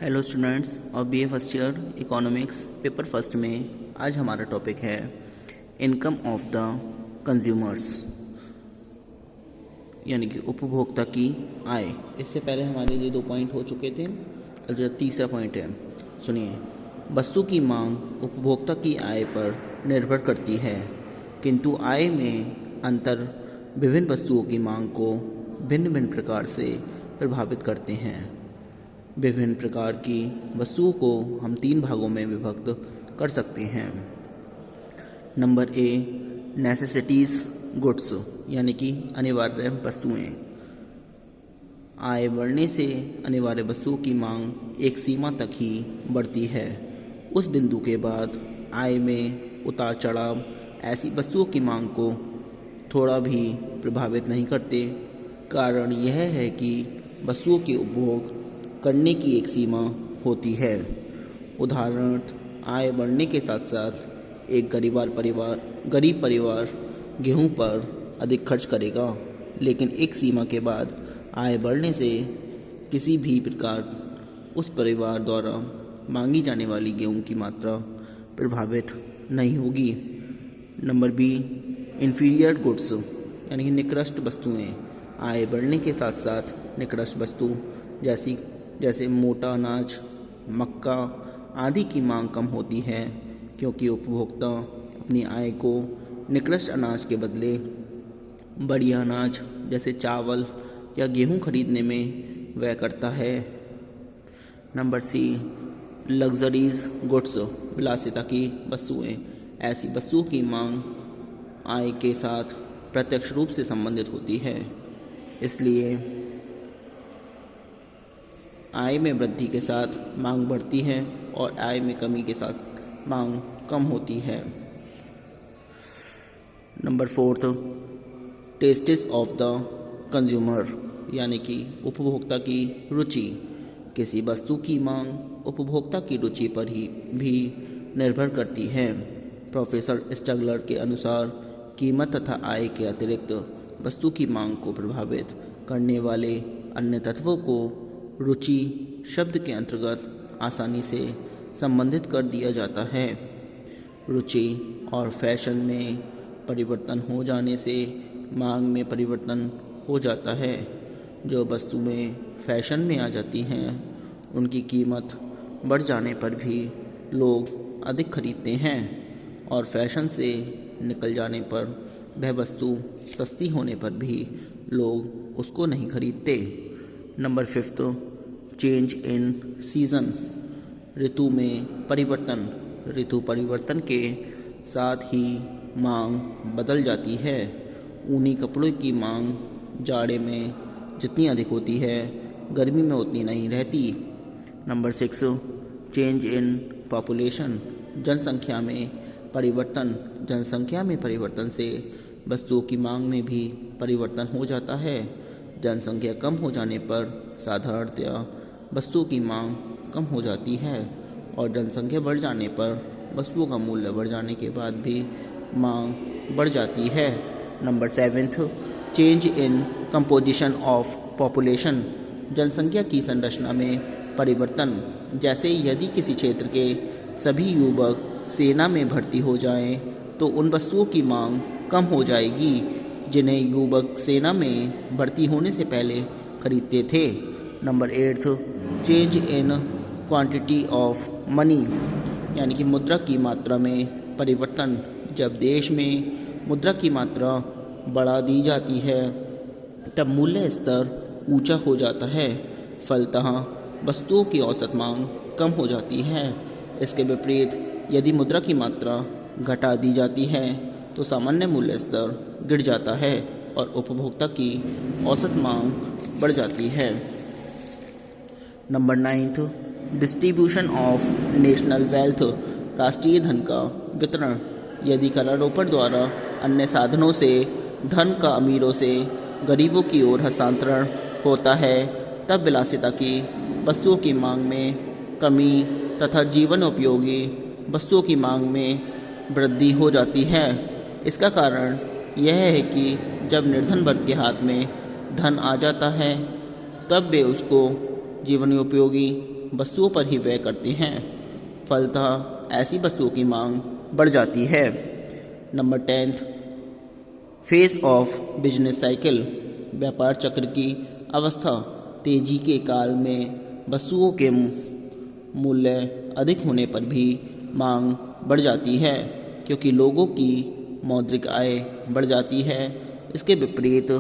Hello students और BA first year economics paper first में आज हमारा टॉपिक है इनकम ऑफ द कंज्यूमर्स यानी कि उपभोक्ता की आय। इससे पहले हमारे लिए 2 पॉइंट हो चुके थे और जो तीसरा पॉइंट है, सुनिए। वस्तु की मांग उपभोक्ता की आय पर निर्भर करती है, किंतु आय में अंतर विभिन्न वस्तुओं की मांग को भिन्न भिन्न प्रकार से प्रभावित करते हैं। विभिन्न प्रकार की वस्तुओं को हम 3 भागों में विभक्त कर सकते हैं। नंबर ए, नेसेसिटीज़ गुड्स यानी कि अनिवार्य वस्तुएं। आय बढ़ने से अनिवार्य वस्तुओं की मांग एक सीमा तक ही बढ़ती है। उस बिंदु के बाद आय में उतार चढ़ाव ऐसी वस्तुओं की मांग को थोड़ा भी प्रभावित नहीं करते। कारण यह है कि वस्तुओं के उपभोग करने की एक सीमा होती है। उदाहरण, आय बढ़ने के साथ साथ एक गरीब परिवार गेहूं पर अधिक खर्च करेगा, लेकिन एक सीमा के बाद आय बढ़ने से किसी भी प्रकार उस परिवार द्वारा मांगी जाने वाली गेहूं की मात्रा प्रभावित नहीं होगी। नंबर बी, इन्फीरियर गुड्स यानी कि निकृष्ट वस्तुएं। आय बढ़ने के साथ साथ निकृष्ट वस्तु जैसे मोटा अनाज, मक्का आदि की मांग कम होती है, क्योंकि उपभोक्ता अपनी आय को निकृष्ट अनाज के बदले बढ़िया अनाज जैसे चावल या गेहूं खरीदने में व्यय करता है। नंबर सी, लग्जरीज गुड्स विलासिता की वस्तुएं। ऐसी वस्तुओं की मांग आय के साथ प्रत्यक्ष रूप से संबंधित होती है, इसलिए आय में वृद्धि के साथ मांग बढ़ती है और आय में कमी के साथ मांग कम होती है। Number 4, tests of the consumer यानी कि उपभोक्ता की रुचि। किसी वस्तु की मांग उपभोक्ता की रुचि पर ही भी निर्भर करती है। प्रोफेसर स्टगलर के अनुसार कीमत तथा आय के अतिरिक्त वस्तु की मांग को प्रभावित करने वाले अन्य तत्वों को रुचि शब्द के अंतर्गत आसानी से संबंधित कर दिया जाता है। रुचि और फैशन में परिवर्तन हो जाने से मांग में परिवर्तन हो जाता है। जो वस्तु में फैशन में आ जाती हैं उनकी कीमत बढ़ जाने पर भी लोग अधिक खरीदते हैं, और फैशन से निकल जाने पर वह वस्तु सस्ती होने पर भी लोग उसको नहीं खरीदते। Number 5, change in season. ऋतु में परिवर्तन। ऋतु परिवर्तन के साथ ही मांग बदल जाती है। ऊनी कपड़ों की मांग जाड़े में जितनी अधिक होती है, गर्मी में उतनी नहीं रहती। Number 6, change in population. जनसंख्या में परिवर्तन। जनसंख्या में परिवर्तन से वस्तुओं की मांग में भी परिवर्तन हो जाता है। जनसंख्या कम हो जाने पर साधारणतया वस्तुओं की मांग कम हो जाती है, और जनसंख्या बढ़ जाने पर वस्तुओं का मूल्य बढ़ जाने के बाद भी मांग बढ़ जाती है। Number 7, change in composition of population. जनसंख्या की संरचना में परिवर्तन। जैसे यदि किसी क्षेत्र के सभी युवक सेना में भर्ती हो जाएं, तो उन वस्तुओं की मांग कम हो जाएगी जिन्हें युवक सेना में भर्ती होने से पहले खरीदते थे। Number 8, change in quantity of money यानी कि मुद्रा की मात्रा में परिवर्तन। जब देश में मुद्रा की मात्रा बढ़ा दी जाती है तब मूल्य स्तर ऊंचा हो जाता है, फलतः वस्तुओं की औसत मांग कम हो जाती है। इसके विपरीत यदि मुद्रा की मात्रा घटा दी जाती है तो सामान्य मूल्य स्तर गिर जाता है और उपभोक्ता की औसत मांग बढ़ जाती है। Number 9, distribution of national wealth. राष्ट्रीय धन का वितरण। यदि करारोपण द्वारा अन्य साधनों से धन का अमीरों से गरीबों की ओर हस्तांतरण होता है, तब विलासिता की वस्तुओं की मांग में कमी तथा जीवन उपयोगी वस्तुओं की मांग में वृद्धि हो जाती है। इसका कारण यह है कि जब निर्धन वर्ग के हाथ में धन आ जाता है तब वे उसको जीवन उपयोगी वस्तुओं पर ही व्यय करते हैं। फलतः ऐसी वस्तुओं की मांग बढ़ जाती है। Number 10, phase of business cycle, व्यापार चक्र की अवस्था। तेजी के काल में वस्तुओं के मूल्य अधिक होने पर भी मांग बढ़ जाती है, क्योंकि लोगों की मौद्रिक आय बढ़ जाती है। इसके विपरीत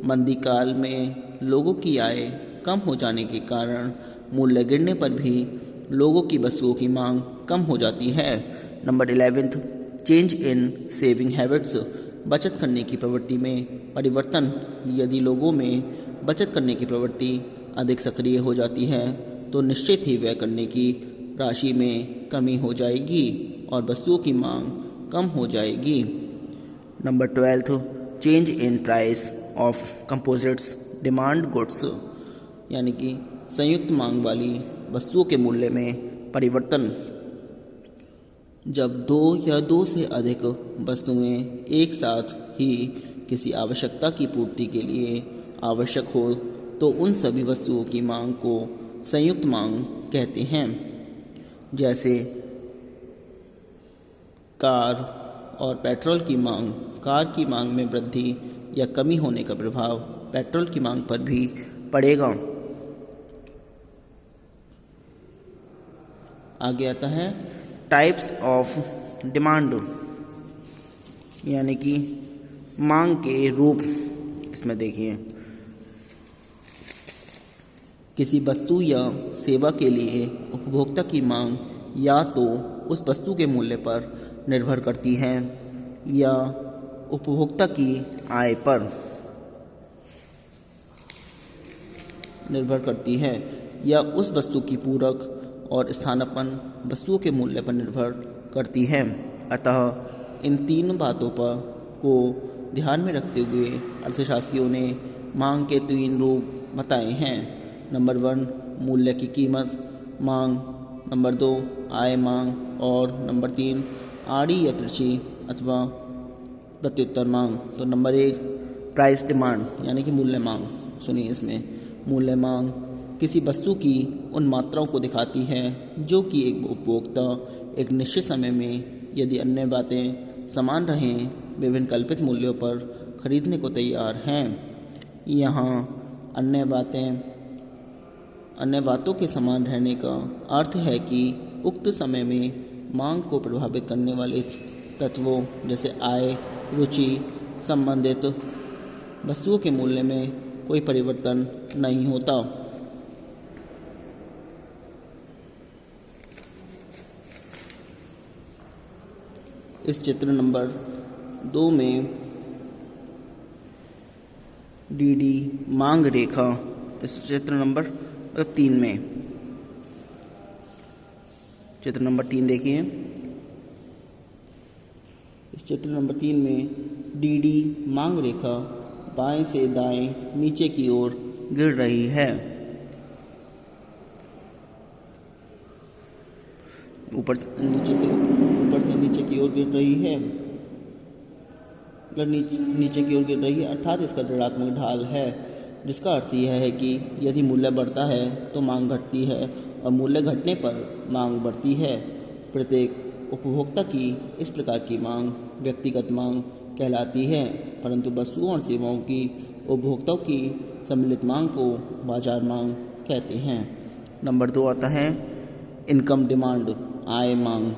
मंदी काल में लोगों की आय कम हो जाने के कारण मूल्य गिरने पर भी लोगों की वस्तुओं की मांग कम हो जाती है। Number 11, change in saving habits, बचत करने की प्रवृत्ति में परिवर्तन। यदि लोगों में बचत करने की प्रवृत्ति अधिक सक्रिय हो जाती है तो निश्चित ही व्यय करने की राशि में कमी हो जाएगी और वस्तुओं की मांग कम हो जाएगी। Number 12, change in price of composites demand goods, यानी कि संयुक्त मांग वाली वस्तुओं के मूल्य में परिवर्तन। जब दो या दो से अधिक वस्तुएं एक साथ ही किसी आवश्यकता की पूर्ति के लिए आवश्यक हो तो उन सभी वस्तुओं की मांग को संयुक्त मांग कहते हैं। जैसे कार और पेट्रोल की मांग। कार की मांग में वृद्धि या कमी होने का प्रभाव पेट्रोल की मांग पर भी पड़ेगा। आगे आता है टाइप्स ऑफ डिमांड, यानी कि मांग के रूप। इसमें देखिए, किसी वस्तु या सेवा के लिए उपभोक्ता की मांग या तो उस वस्तु के मूल्य पर निर्भर करती है या उपभोक्ता की आय पर निर्भर करती है या उस वस्तु की पूरक और स्थानापन्न वस्तुओं के मूल्य पर निर्भर करती है। अतः इन तीन बातों पर को ध्यान में रखते हुए अर्थशास्त्रियों ने मांग के तीन रूप बताए हैं। नंबर 1, मूल्य की कीमत मांग। नंबर 2, आय मांग। और नंबर 3, आड़ी या तिरछी अथवा प्रत्युत्तर मांग। तो नंबर 1, प्राइस डिमांड, यानी कि मूल्य मांग। सुनिए, इसमें मूल्य मांग किसी वस्तु की उन मात्राओं को दिखाती है जो कि एक उपभोक्ता एक निश्चित समय में, यदि अन्य बातें समान रहें, विभिन्न कल्पित मूल्यों पर खरीदने को तैयार हैं। यहाँ अन्य बातों के समान रहने का अर्थ है कि उक्त समय में मांग को प्रभावित करने वाले तत्वों जैसे आय, रुचि संबंधित वस्तुओं के मूल्य में कोई परिवर्तन नहीं होता। इस चित्र नंबर 2 में डीडी मांग रेखा, इस चित्र नंबर 3 में, चित्र नंबर 3 देखिए। इस चित्र नंबर 3 में डीडी मांग रेखा बाएं से दाएं नीचे की ओर गिर रही है। ऊपर से नीचे की ओर गिर रही है, नीचे की ओर गिर रही है, अर्थात इसका ऋणात्मक ढाल है, जिसका अर्थ यह है कि यदि मूल्य बढ़ता है तो मांग घटती है और मूल्य घटने पर मांग बढ़ती है। प्रत्येक उपभोक्ता की इस प्रकार की मांग व्यक्तिगत मांग कहलाती है, परंतु वस्तुओं और सेवाओं की उपभोक्ताओं की सम्मिलित मांग को बाजार मांग कहते हैं। नंबर 2 आता है इनकम डिमांड, आय मांग।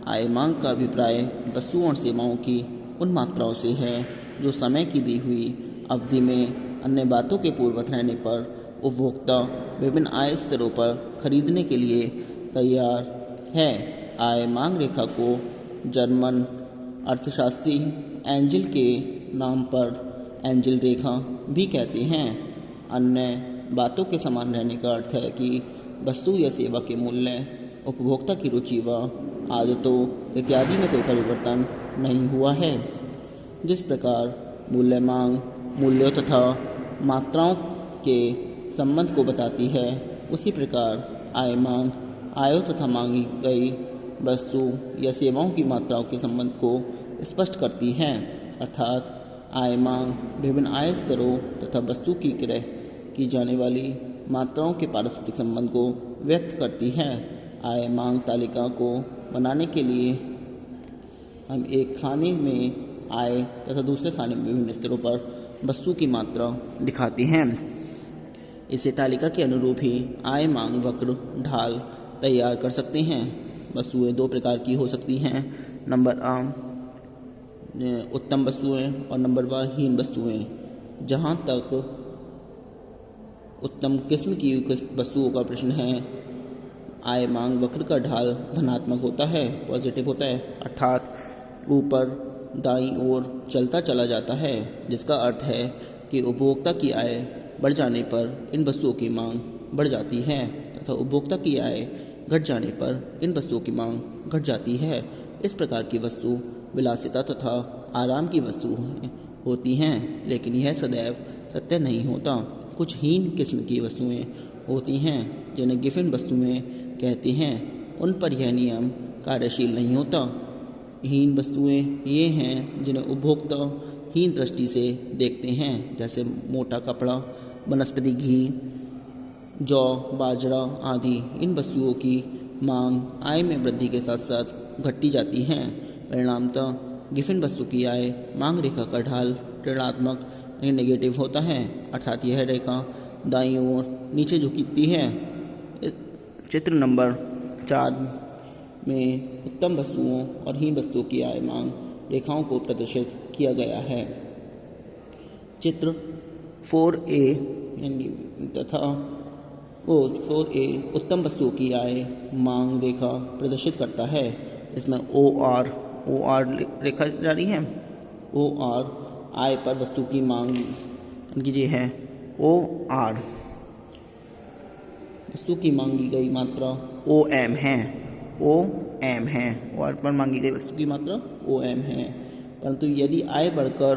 आय मांग का अभिप्राय वस्तुओं और सेवाओं की उन मात्राओं से है जो समय की दी हुई अवधि में अन्य बातों के पूर्ववत रहने पर उपभोक्ता विभिन्न आय स्तरों पर खरीदने के लिए तैयार है। आय मांग रेखा को जर्मन अर्थशास्त्री एंजिल के नाम पर एंजिल रेखा भी कहते हैं। अन्य बातों के समान रहने का अर्थ है कि वस्तु या सेवा के मूल्य, उपभोक्ता की रुचि व आदतों इत्यादि में कोई परिवर्तन नहीं हुआ है। जिस प्रकार मूल्य मांग मूल्यों तथा मात्राओं के संबंध को बताती है, उसी प्रकार आय मांग आयों तथा मांगी गई वस्तु या सेवाओं की मात्राओं के संबंध को स्पष्ट करती है। अर्थात आय मांग विभिन्न आय स्तरों तथा वस्तु की क्रय की जाने वाली मात्राओं के पारस्परिक संबंध को व्यक्त करती है। आय मांग तालिका को बनाने के लिए हम एक खाने में आय तथा दूसरे खाने में विभिन्न स्तरों पर वस्तु की मात्रा दिखाते हैं। इसे तालिका के अनुरूप ही आय मांग वक्र ढाल तैयार कर सकते हैं। वस्तुएं दो प्रकार की हो सकती हैं, नंबर उत्तम वस्तुएं और नंबर हीन वस्तुएं। जहाँ तक उत्तम किस्म की वस्तुओं का प्रश्न है, आय मांग वक्र का ढाल धनात्मक होता है, पॉजिटिव होता है, अर्थात ऊपर दाईं ओर चलता चला जाता है, जिसका अर्थ है कि उपभोक्ता की आय बढ़ जाने पर इन वस्तुओं की मांग बढ़ जाती है तथा उपभोक्ता की आय घट जाने पर इन वस्तुओं की मांग घट जाती है। इस प्रकार की वस्तु विलासिता तथा आराम की वस्तु होती हैं, लेकिन यह सदैव सत्य नहीं होता। कुछ हीन किस्म की वस्तुएं होती हैं जिन्हें गिफिन वस्तुएं कहते हैं। उन पर यह नियम कार्यशील नहीं होता। हीन वस्तुएं ये हैं जिन्हें उपभोक्ता हीन दृष्टि से देखते हैं, जैसे मोटा कपड़ा, वनस्पति घी, जौ, बाजरा आदि। इन वस्तुओं की मांग आय में वृद्धि के साथ साथ घटती जाती हैं। परिणामतः गिफिन वस्तु की आय मांग रेखा का ढाल ऋणात्मक नेगेटिव होता है, अर्थात यह रेखा दाईं ओर नीचे झुकती है। चित्र नंबर 4 में उत्तम वस्तुओं और हीन वस्तुओं की आय मांग रेखाओं को प्रदर्शित किया गया है। चित्र 4A तथा 4A उत्तम वस्तुओं की आय मांग रेखा प्रदर्शित करता है। इसमें OR रेखा जा रही है। OR आय पर वस्तु की मांग कीजिए है। OR वस्तु की मांगी गई मात्रा OM है। OR पर मांगी गई वस्तु की मात्रा OM है। परंतु यदि आय बढ़कर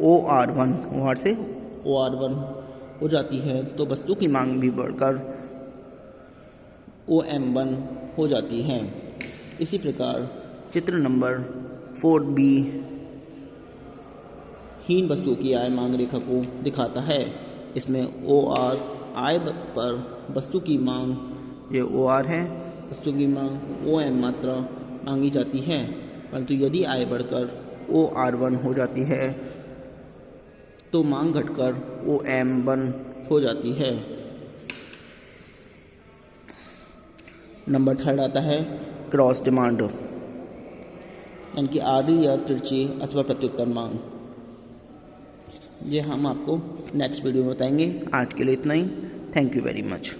OR से OR1 हो जाती है तो वस्तु की मांग भी बढ़कर OM1 हो जाती है। इसी प्रकार चित्र नंबर 4B हीन वस्तुओं की आय मांग रेखा को दिखाता है। इसमें OR आय पर वस्तु की मांग, ये OR है, वस्तु की मांग OM मात्रा मांगी जाती है। परंतु यदि आय बढ़कर OR1 हो जाती है तो मांग घटकर OM1 हो जाती है। नंबर 3 आता है क्रॉस डिमांड, यानी कि आड़ी या तिरछी अथवा प्रत्युत्तर मांग। ये हम आपको नेक्स्ट वीडियो में बताएंगे। आज के लिए इतना ही। Thank you very much.